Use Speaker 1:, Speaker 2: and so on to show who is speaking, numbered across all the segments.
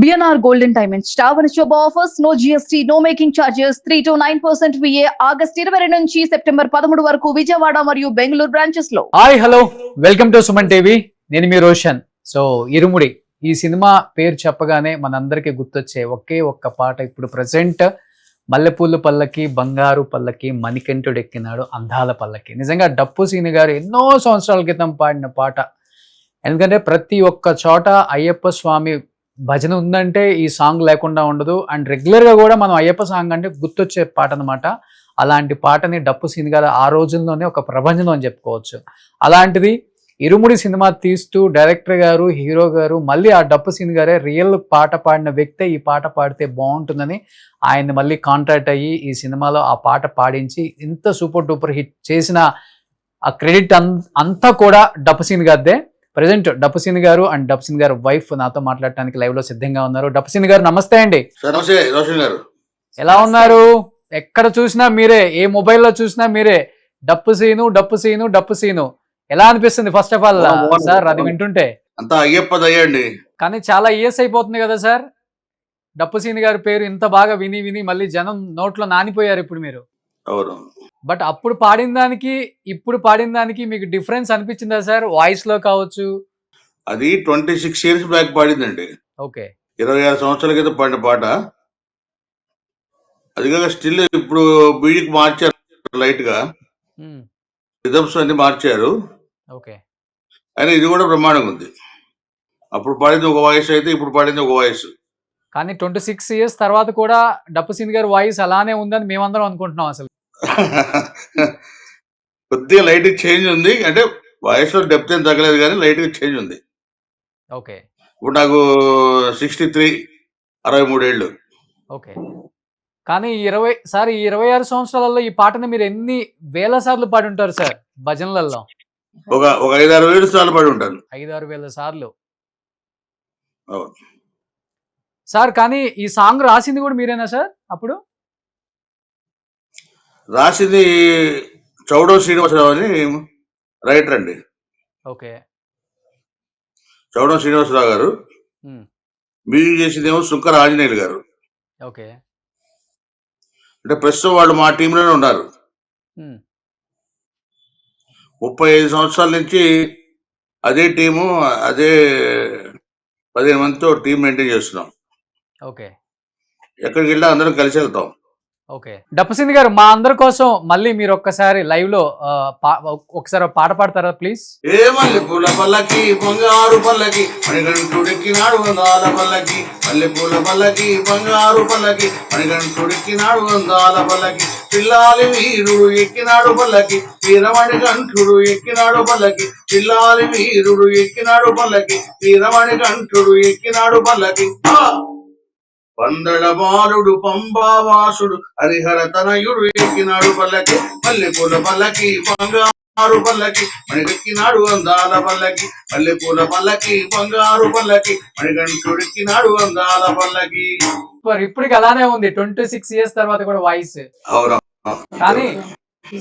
Speaker 1: BNR Golden Diamonds Tower Job offers no GST, no making charges, 3 to 9% VA August 22 నుంచి September 13 వరకు విజయవాడ మరియు Bengaluru branches లో.
Speaker 2: Hi hello welcome to Suman TV. నేను మీ Roshan. So ఇరుముడి ఈ cinema పేరు చెప్పగానే మనందరికీ గుర్తొచ్చే ఒకే ఒక్క పాట ఇప్పుడు ప్రెసెంట్ మల్లెపూలు పల్లకి, బంగారు పల్లకి, మణికంఠుడు ఎక్కినాడు అందాల పల్లకి. నిజంగా డప్పు సీని గారు ఎన్నో సంవత్సరాల క్రితం పాడిన పాట. ఎందుకంటే ప్రతి ఒక్క చోట అయ్యప్ప స్వామి భజన ఉందంటే ఈ సాంగ్ లేకుండా ఉండదు. అండ్ రెగ్యులర్గా కూడా మనం అయ్యప్ప సాంగ్ అంటే గుర్తొచ్చే పాట అనమాట. అలాంటి పాటని డప్పు సీని గారు ఆ రోజుల్లోనే ఒక ప్రపంచం అని చెప్పుకోవచ్చు. అలాంటిది ఇరుముడి సినిమా తీస్తూ డైరెక్టర్ గారు, హీరో గారు మళ్ళీ ఆ డప్పు సీని గారే రియల్ పాట పాడిన వ్యక్తే ఈ పాట పాడితే బాగుంటుందని ఆయన్ని మళ్ళీ కాంటాక్ట్ అయ్యి ఈ సినిమాలో ఆ పాట పాడించి ఇంత సూపర్ డూపర్ హిట్ చేసిన ఆ క్రెడిట్ అంతా కూడా డప్పు సీని గారిదే. ప్రెసెంట్ డప్పు సీని గారు అండ్ డప్పు సీని గారు వైఫ్ నాతో మాట్లాడటానికి లైవ్ లో సిద్ధంగా ఉన్నారు. డప్పు సీని గారు నమస్తే అండి. ఎలా ఉన్నారు? ఎక్కడ చూసినా మీరే, ఏ మొబైల్లో చూసినా మీరే డప్పు సీను డప్పు సీను డప్పు సీను. ఎలా అనిపిస్తుంది ఫస్ట్ ఆఫ్ ఆల్ సార్ అది వింటుంటే?
Speaker 3: అంతా అయ్యప్పదయ్యండి.
Speaker 2: కానీ చాలా ఇయర్స్ అయిపోతుంది కదా సార్ డప్పు సీని గారి పేరు ఇంత బాగా విని విని మళ్ళీ జనం నోట్లో నానిపోయారు ఇప్పుడు మీరు. బట్ అప్పుడు పాడిన దానికి ఇప్పుడు పాడిన దానికి మీకు డిఫరెన్స్ అనిపించిందా సార్? వాయిస్ లో కావచ్చు.
Speaker 3: అది 26 years బ్యాక్ పాడిందండి.
Speaker 2: ఓకే,
Speaker 3: 26 సంవత్సరాల క్రితం పాడిన పాట. అది కాక స్టిల్ ఇప్పుడు బీడికి మార్చారు, లైట్ గా రిథమ్స్ అన్ని మార్చారు.
Speaker 2: ఓకే,
Speaker 3: అయినా ఇది కూడా బ్రహ్మాండంగా ఉంది. అప్పుడు పాడింది ఒక వాయిస్ అయితే ఇప్పుడు పాడింది ఒక వాయిస్.
Speaker 2: కానీ 26 years తర్వాత కూడా డప్పు సీని గారి వాయిస్ అలానే ఉందని మేమందరం అనుకుంటున్నాం. అసలు
Speaker 3: కొద్దిగా లైట్ చేంజ్ ఉంది, అంటే వాయిస్ లో డెప్త్ ఏం తగ్గలేదు కానీ లైట్ గా చేంజ్ ఉంది.
Speaker 2: ఓకే,
Speaker 3: ఇప్పుడు నాకు 63, 63 ఏళ్ళు.
Speaker 2: ఓకే, కానీ ఈ 26 సంవత్సరాలలో ఈ పాటని మీరు ఎన్ని వేల సార్లు పాడి ఉంటారు సార్ భజనలలో?
Speaker 3: ఒక 5-6 వేలు సార్లు పాడి ఉంటాను.
Speaker 2: 5-6 వేల సార్లు
Speaker 3: అవును
Speaker 2: సార్. కానీ ఈ సాంగ్ రాసింది కూడా మీరేనా సార్? అప్పుడు
Speaker 3: రాసింది చౌడో శ్రీనివాసరావు అని రైటర్ అండి.
Speaker 2: ఓకే,
Speaker 3: చౌడో శ్రీనివాసరావు గారు. మ్యూజిక్ చేసిందేమో శుంకర ఆంజనేయులు గారు.
Speaker 2: ఓకే,
Speaker 3: అంటే ప్రస్తుతం వాళ్ళు మా టీంలోనే ఉన్నారు. 35 సంవత్సరాల నుంచి అదే టీము, అదే 15 మందితో టీం మెయింటైన్ చేస్తున్నాం.
Speaker 2: ఓకే,
Speaker 3: ఎక్కడికి వెళ్ళా అందరం కలిసి వెళ్తాం.
Speaker 2: ఓకే, డప్పు సీని గారు మా అందరి కోసం మళ్ళీ మీరు ఒక్కసారి లైవ్ లో ఒకసారి పాట పాడతారా ప్లీజ్?
Speaker 3: ఏ మల్లెపూల పల్లకి, బంగారు పల్లకి, మణికంఠుడెక్కినాడు అందాల పల్లకి. మల్లెపూల పల్లకి, బంగారు పల్లకి, మణికంఠుడెక్కినాడు అందాల పల్లకి. పిల్లాలి వీరుడు ఎక్కినాడు పల్లకి, వీరమణికంఠుడు ఎక్కినాడు పల్లకి. పిల్లాలి వీరుడు ఎక్కినాడు పల్లకి, వీరమణికంఠుడు ఎక్కినాడు పల్లకి. పందళ బాలుడు పంబావాసుడు హరిహర తనయుడు ఎక్కినాడు పల్లకి. మల్లెపూల పల్లకి, బంగారు పల్లకి, మణికెక్కినాడు అందాల పల్లకి. మల్లెపూల పల్లకి, బంగారు పల్లకి, మణికంఠుడెక్కినాడు అందాల పల్లకి.
Speaker 2: ఇప్పటికి అలానే ఉంది 26 years తర్వాత కూడా వాయిస్.
Speaker 3: అవునా?
Speaker 2: కానీ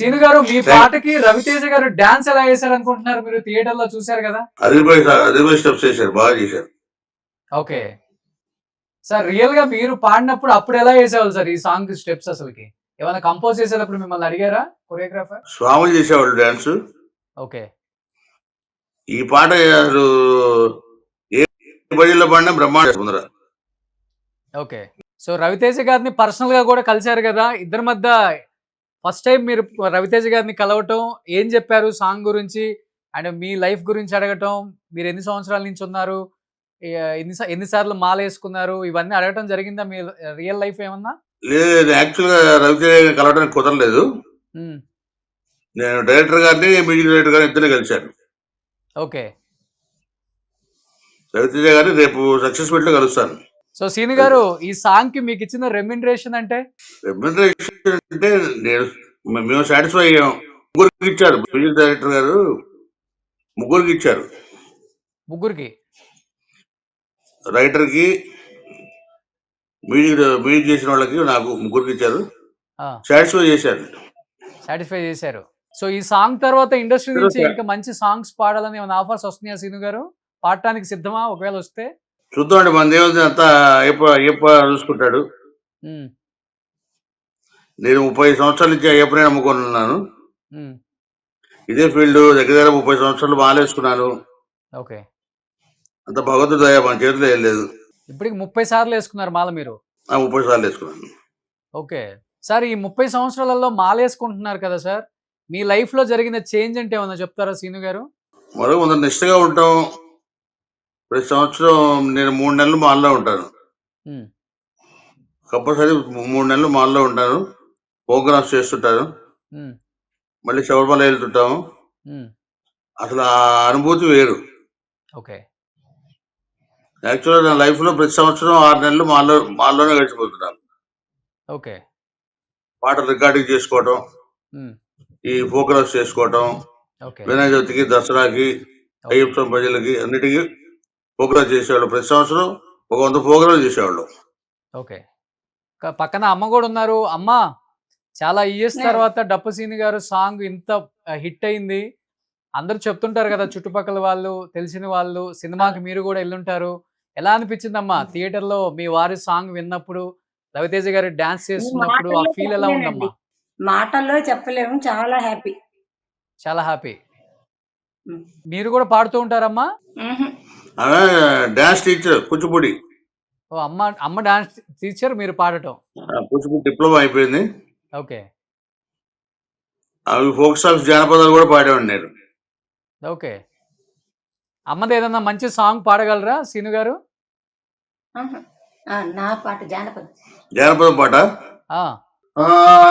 Speaker 2: సీను గారు మీ పాటకి రవితేజ గారు డాన్స్ ఎలా చేశారు అనుకుంటున్నారు? మీరు థియేటర్ లో చూసారు కదా.
Speaker 3: అదిరిపోయి స్టెప్స్ చేశారు, బాగా చేశారు.
Speaker 2: ఓకే సార్, రియల్ గా మీరు పాడినప్పుడు అప్పుడు ఎలా చేసేవాళ్ళు సార్ ఈ సాంగ్ స్టెప్స్? అసలుకి ఏమైనా కంపోజ్ చేసేటప్పుడు మిమ్మల్ని అడిగారా కొరియోగ్రాఫర్?
Speaker 3: స్వాములు చేసేవాళ్ళు డాన్స్.
Speaker 2: ఓకే,
Speaker 3: ఈ పాట అసలు ఏ బడిలో పాడినా బ్రహ్మాండ.
Speaker 2: ఓకే, సో రవితేజ గారిని పర్సనల్ గా కూడా కలిశారు కదా. ఇద్దరి మధ్య ఫస్ట్ టైం మీరు రవితేజ గారిని కలవటం, ఏం చెప్పారు సాంగ్ గురించి అండ్ మీ లైఫ్ గురించి అడగటం, మీరు ఎన్ని సంవత్సరాల నుంచి ఉన్నారు, ఎన్నిసార్లు మాల వేసుకున్నారు, ఇవన్నీ అడగటం జరిగిందా మీ రియల్ లైఫ్ ఏమన్నా?
Speaker 3: లేదు, యాక్చువల్ గా రవితేజ కలవడానికి కుదరలేదు. నేను డైరెక్టర్ గారిని, మ్యూజిక్ డైరెక్టర్ గారిని ఇద్దరు కలిశాను.
Speaker 2: ఓకే,
Speaker 3: రవితేజ గారిని రేపు సక్సెస్ మీట్ లో కలుస్తాను.
Speaker 2: సో సీని గారు ఈ సాంగ్ కి మీకు ఇచ్చిన రెమ్యునరేషన్ అంటే?
Speaker 3: రెమ్యునరేషన్ అంటే మేము సాటిస్ఫై అయ్యాం. ముగ్గురికి ఇచ్చారు, మ్యూజిక్ డైరెక్టర్ గారు ముగ్గురికి ఇచ్చారు.
Speaker 2: ముగ్గురికి?
Speaker 3: రైటర్ కి, మ్యూజిక్ చేసిన వాళ్ళకి, నాకు ముగ్గురికి ఇచ్చారు.
Speaker 2: సాటిస్ఫై చేశారు. సో ఈ సాంగ్ తర్వాత ఇండస్ట్రీ నుంచి ఇంకా మంచి సాంగ్స్ పాడాలని ఏమైనా ఆఫర్స్ వస్తున్నాయా సీను గారు? పాడటానికి సిద్ధమా ఒకవేళ వస్తే?
Speaker 3: చూద్దామండి మన దేవుడి అంతా అయ్యప్ప చూసుకుంటాడు.
Speaker 2: ఉమ్,
Speaker 3: నేను 30 సంవత్సరాల నుంచి అయ్యప్పనే నమ్ముకొని ఉన్నాను.
Speaker 2: ఉమ్,
Speaker 3: ఇదే ఫీల్డ్ దగ్గర దగ్గర 30 సంవత్సరాలు మాలేసుకున్నాను.
Speaker 2: ఓకే.
Speaker 3: అంత భగవంతుడి దయ మన చేతిలో ఏం లేదు.
Speaker 2: ఇప్పటికి 30 సార్లు వేసుకున్నారు మాల మీరు.
Speaker 3: 30 సార్లు వేసుకున్నాను.
Speaker 2: ఓకే. సార్ ఈ 30 సంవత్సరాలలో మాలేసుకుంటున్నారు కదా సార్, మీ లైఫ్లో జరిగిన చేంజ్ అంటే ఏమన్నా చెప్తారా సీను గారు?
Speaker 3: మరో కొంత నిష్ఠగా ఉంటాం. ప్రతి సంవత్సరం నేను 3 నెలలు మాల్లో ఉంటాను.
Speaker 2: ఉమ్,
Speaker 3: కంపల్సరీ 3 నెలలు మాల్లో ఉంటాను. ప్రోగ్రామ్స్ చేస్తుంటాను.
Speaker 2: ఉమ్,
Speaker 3: మళ్ళీ శబరిమల వెళ్తుంటాము.
Speaker 2: ఉమ్,
Speaker 3: అసలు ఆ అనుభూతి వేరు.
Speaker 2: ఓకే.
Speaker 3: యాక్చువల్గా నా లైఫ్లో ప్రతి సంవత్సరం 6 నెలలు మాల్లోనే గడిచిపోతున్నాను.
Speaker 2: ఓకే.
Speaker 3: పాటలు రికార్డింగ్ చేసుకోవటం,
Speaker 2: ఉమ్,
Speaker 3: ఈ ప్రోగ్రామ్స్ చేసుకోవటం,
Speaker 2: ఓకే.
Speaker 3: వినాయక చవితికి, దసరాకి, అయ్యప్ప స్వామి ప్రజలకి అన్నిటికీ ప్రోగ్రామ్ చేసేవాళ్ళు. ప్రతి సంవత్సరం ఒక 100 ప్రోగ్రామ్ చేసేవాళ్ళు.
Speaker 2: ఓకే. పక్కన అమ్మ కూడా ఉన్నారు. అమ్మ, చాలా ఇయర్స్ తర్వాత డప్పు సీను గారు సాంగ్ ఇంత హిట్ అయింది, అందరూ చెప్తుంటారు కదా చుట్టుపక్కల వాళ్ళు, తెలిసిన వాళ్ళు, సినిమాకి మీరు కూడా వెళ్ళుంటారు. ఎలా అనిపించిందమ్మా థియేటర్లో మీ వారి సాంగ్ విన్నప్పుడు, రవితేజ గారు డాన్స్ చేస్తున్నప్పుడు ఆ
Speaker 4: మాటల్లో
Speaker 2: ఫీల్ ఎలా ఉందమ్మా?
Speaker 4: చెప్పలేనండి. మాటల్లో చెప్పలేము. చాలా హ్యాపీ.
Speaker 2: చాలా హ్యాపీ. మీరు కూడా పాడుతూ ఉంటారమ్మా?
Speaker 3: ఆమె డాన్స్ టీచర్, కూచిపూడి.
Speaker 2: ఓ, అమ్మ డాన్స్ టీచర్, మీరు పాడటం.
Speaker 3: కూచిపూడి డిప్లొమా అయిపోయింది.
Speaker 2: ఓకే.
Speaker 3: అవి ఫోక్ సాంగ్స్, జానపదాలు కూడా పాడేవాడిని నేను.
Speaker 2: ఓకే. అమ్మది ఏదన్నా మంచి సాంగ్ పాడగలరా సీను గారు?
Speaker 4: నా పాట జానపదం.
Speaker 3: జానపదం పాట.
Speaker 2: ఆ,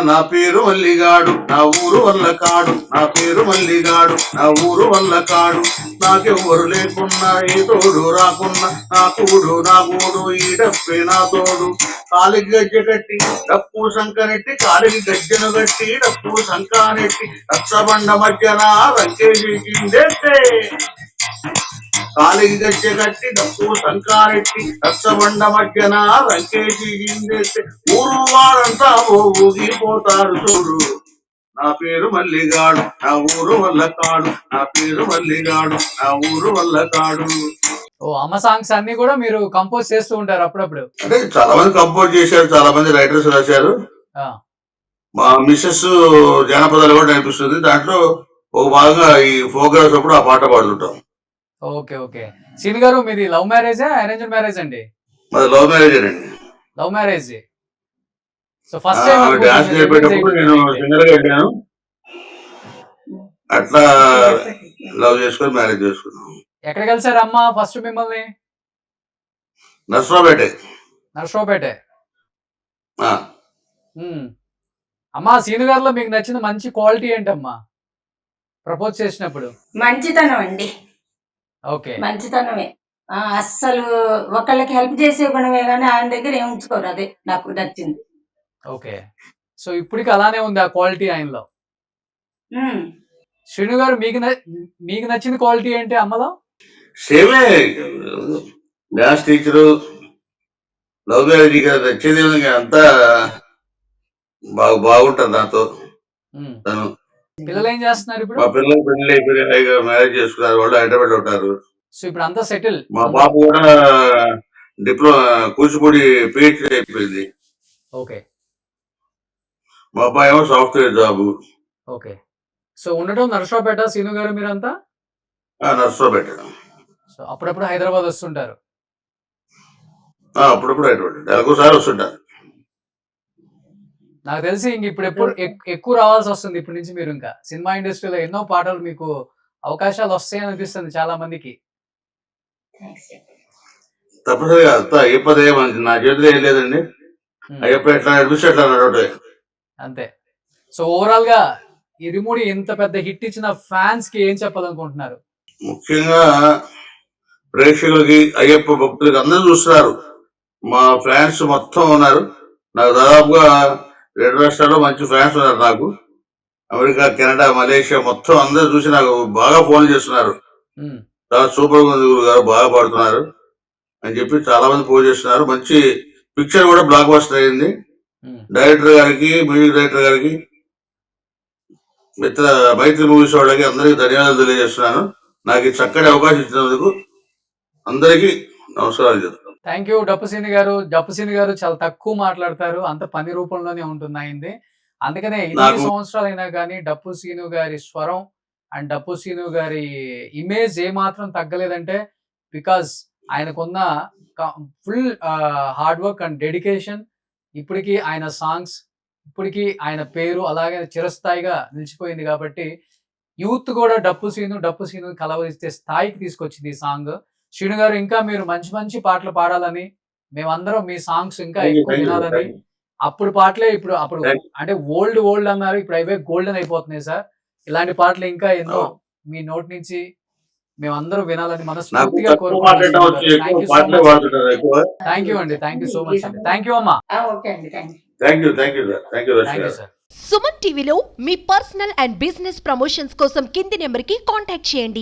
Speaker 3: నా పేరు మల్లిగాడు, నా ఊరు వల్లకాడు, నా పేరు మల్లిగాడు, నా ఊరు వల్లకాడు, నాకెవ్వరు లేకున్నా ఏ తోడు రాకున్నా, నా కూడు నా గూడు ఈ డప్పే నా తోడు, కాలికి గజ్జె కట్టి డప్పు సంకనెట్టి, కాలికి గజ్జెను కట్టి డప్పు సంకానెట్టి, రచ్చబండ మధ్యన రంకేసి కాలికి గజ్జె కట్టి డప్పు సంకారెట్టి, రచ్చబండ మధ్యన రంకేసి గిండెత్తే, ఊరు వారంతా ఊగిపోతారు చూడు, నా పేరు మల్లిగాడు, నా ఊరు వల్లకాడు, నా పేరు మల్లిగాడు, నా ఊరు వల్లకాడు.
Speaker 2: ఓ, అమ్మ సాంగ్స్ అన్ని కూడా మీరు కంపోజ్ చేస్తూ ఉంటారు అప్పుడప్పుడు?
Speaker 3: అంటే చాలా మంది కంపోజ్ చేశారు, చాలా మంది రైటర్స్ రాశారు.
Speaker 2: ఆ,
Speaker 3: మా మిస్సెస్ జానపదాలు కూడా అనిపిస్తుంది. దాంట్లో ఒక భాగంగా ఈ ప్రోగ్రామ్స్ అప్పుడు ఆ పాట పాడుతుంటాం.
Speaker 2: ఓకే. ఓకే. సీను గారు, మీది లవ్ మ్యారేజా అరేంజ్ మ్యారేజ్ అండి?
Speaker 3: మాది లవ్ మ్యారేజ్ అండి.
Speaker 2: Love marriage. So first time
Speaker 3: dance నేర్పేటప్పుడు నేను సింగర్ గా వెళ్ళాను. అట్లా లవ్ చేసుకొని మ్యారేజ్ చేసుకున్నాం.
Speaker 2: ఎక్కడ కలిసారు అమ్మ ఫస్ట్ మిమ్మల్ని?
Speaker 3: నర్సరావుపేట.
Speaker 2: నర్సరావుపేట. అమ్మా, సీను గారిలో మీకు నచ్చిన మంచి క్వాలిటీ ఏంటమ్మా ప్రపోజ్ చేసినప్పుడు?
Speaker 4: మంచితనం అండి.
Speaker 2: ఓకే.
Speaker 4: మంచితనమే. అస్సలు ఒకళ్ళకి హెల్ప్ చేసే గుణమే గానీ ఆయన దగ్గర ఏం ఉంచుకోరు. అదే నాకు నచ్చింది.
Speaker 2: ఓకే. సో ఇప్పటికి అలానే ఉంది ఆ క్వాలిటీ ఆయనలో. శ్రీను గారు, మీకు నచ్చిన క్వాలిటీ ఏంటి అమ్మలో?
Speaker 3: సేమే, డాన్స్ టీచరు, లవ్ మ్యారేజ్ నచ్చేది అంతా బాగుంటుంది నాతో. తను
Speaker 2: పిల్లలు ఏం చేస్తున్నారు ఇప్పుడు?
Speaker 3: మా పిల్లలు పెళ్లి అయిపోయి మ్యారేజ్ చేసుకున్నారు, వాళ్ళు హైదరాబాద్ లో ఉంటారు.
Speaker 2: సో ఇప్పుడు అంతా సెటిల్.
Speaker 3: మా పాప కూడా డిప్లొమా కూచిపూడి పిహెచ్డి అయిపోయింది.
Speaker 2: ఓకే.
Speaker 3: మా అబ్బాయి ఏమో సాఫ్ట్వేర్ జాబ్.
Speaker 2: ఓకే. సో ఉండటం నర్సరావుపేట సీను గారు మీరంతా?
Speaker 3: నర్సరావుపేట.
Speaker 2: సో అప్పుడప్పుడు హైదరాబాద్ వస్తుంటారు?
Speaker 3: అప్పుడప్పుడు హైదరాబాద్ నెలకోసారి వస్తుంటారు.
Speaker 2: నాకు తెలిసి ఇంక ఇప్పుడు ఎప్పుడు ఎక్కువ రావాల్సి వస్తుంది ఇప్పటి నుంచి. మీరు ఇంకా సినిమా ఇండస్ట్రీలో ఎన్నో పాటలు, మీకు అవకాశాలు వస్తాయని అనిపిస్తుంది చాలా మందికి.
Speaker 3: తప్పనిసరిగా అయ్యప్పదే నా చేతిలో ఏం లేదండి. అయ్యప్ప ఎట్లా నడిపిస్తే ఎట్లా నడవటే
Speaker 2: అంతే. సో ఓవరాల్ గా ఇరుముడి ఇంత పెద్ద హిట్ ఇచ్చిన ఫ్యాన్స్ కి ఏం చెప్పాలనుకుంటున్నారు?
Speaker 3: ముఖ్యంగా ప్రేక్షకులకి, అయ్యప్ప భక్తులకి అందరూ చూస్తున్నారు. మా ఫ్యాన్స్ మొత్తం ఉన్నారు. నాకు దాదాపుగా 2 రాష్ట్రాల్లో మంచి ఫ్యాన్స్ ఉన్నారు నాకు. అమెరికా, కెనడా, మలేషియా మొత్తం అందరూ చూసి నాకు బాగా ఫోన్ చేస్తున్నారు. చాలా సూపర్ గా ఉంది గారు, బాగా పాడుతున్నారు అని చెప్పి చాలా మంది ఫోన్ చేస్తున్నారు. మంచి పిక్చర్ కూడా బ్లాక్ బస్టర్ అయింది. డైరెక్టర్ గారికి, మ్యూజిక్ డైరెక్టర్ గారికి, మిత్ర మైత్రి మూవీస్ వాళ్ళకి అందరికీ ధన్యవాదాలు తెలియజేస్తున్నాను. నాకు చక్కటి అవకాశం ఇచ్చినందుకు అందరికీ నమస్కారాలు చెప్తాను.
Speaker 2: థ్యాంక్ యూ డప్పుసీని గారు. డప్పుసీని గారు చాలా తక్కువ మాట్లాడతారు, అంత పని రూపంలోనే ఉంటుంది ఆయనది. అందుకనే ఇన్ని
Speaker 3: నాకు
Speaker 2: సంవత్సరాలైనా కానీ డప్పు సీను గారి స్వరం అండ్ డప్పు సీను గారి ఇమేజ్ ఏమాత్రం తగ్గలేదంటే బికాజ్ ఆయనకున్న full hard work and dedication. ఇప్పటికీ ఆయన సాంగ్స్, ఇప్పటికీ ఆయన పేరు అలాగే చిరస్థాయిగా నిలిచిపోయింది కాబట్టి యూత్ కూడా డప్పు సీను కలవరిస్తే స్థాయికి తీసుకొచ్చింది ఈ సాంగ్. శ్రీను గారు, ఇంకా మీరు మంచి మంచి పాటలు పాడాలని, మేమందరం మీ సాంగ్స్ ఇంకా
Speaker 3: థ్యాంక్ యూ,
Speaker 2: ఎక్కువ
Speaker 3: థ్యాంక్ యూ,
Speaker 2: వినాలని.
Speaker 3: Thank you.
Speaker 2: అప్పుడు పాటలే ఇప్పుడు అప్పుడు
Speaker 3: థ్యాంక్
Speaker 2: అంటే ఓల్డ్ అన్నారు, ఇప్పుడు అవే గోల్డెన్ అయిపోతున్నాయి సార్. ఇలాంటి పాటలు ఇంకా ఎన్నో
Speaker 3: అవును.
Speaker 2: మీ నోటి నుంచి మేమందరూ వినాలని
Speaker 3: నాకు
Speaker 2: మనస్ఫూర్తిగా
Speaker 3: తక్కువ
Speaker 2: కోరుకుంటున్నాం
Speaker 3: మాట్లాడటం
Speaker 2: శ్రీను
Speaker 3: వచ్చి
Speaker 2: గారు.
Speaker 3: ఎక్కువ
Speaker 2: థ్యాంక్ యూ సో
Speaker 3: పాటలే
Speaker 2: మచ్ అండి.
Speaker 3: పాడుతుంటారు ఎక్కువ.
Speaker 2: థ్యాంక్ యూ అండి. థ్యాంక్ యూ సో మచ్ అండి. థ్యాంక్ యూ అమ్మా.
Speaker 4: ఓకే అండి, thank you.
Speaker 3: Thank you, thank you, thank you Darshan
Speaker 2: thank you
Speaker 3: గారు.
Speaker 2: సార్.
Speaker 5: సుమన్ టీవీలో మీ పర్సనల్ అండ్ బిజినెస్ ప్రమోషన్స్ కోసం కింది నెంబర్కి కాంటాక్ట్ చేయండి.